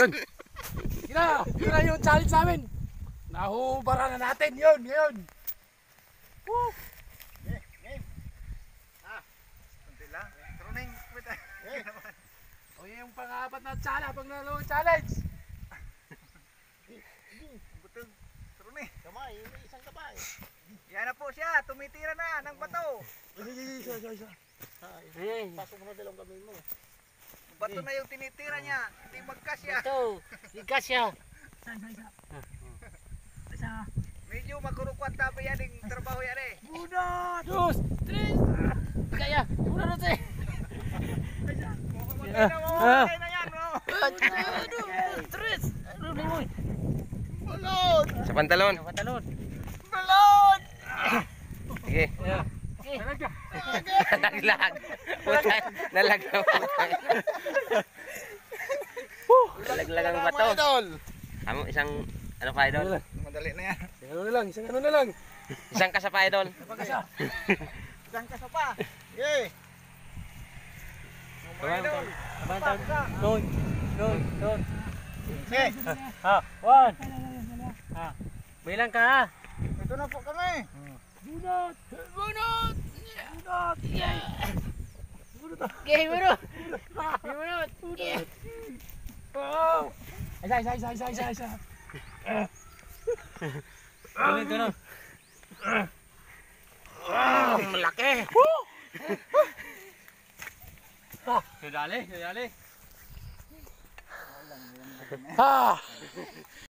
yun. Yun na yung challenge namin. Nahubara na natin yun, ngayon. Woo! Game. Kunti lang. Turuning. O yung pang-apat na challenge. Butog. Turuning. Kamay, may isang kamay. Yan na po siya. Tumitira na ng bato. Isa. Pasok mo na dalawang kamay mo. Bato na yung tinitira niya. Hindi magkasya. Ito, ikas siya. Isa. Medyo makurukwat tabi yan yung trabaho yan eh. Una, dos, tres. Kaya, muna na tayo. Mamamatay na yan. Oh. Tres. Ano na mo? Balot! Sa pantalon. Patalon. Balot! Sige. Talaga. Nalaglag. Putay. Nalaglag. Nalaglag ang bato. Amo isang ano pa idol? Madali na yan. Isang ano na lang. Isang kasa pa idol. Isang kaso pa. Yay! Doon. Okay. One. Bilang ka ha. Ito na po kami. Bunot. Okay, bunot. Oh. Isa. Tuloy. Malaki. Dali. Ah.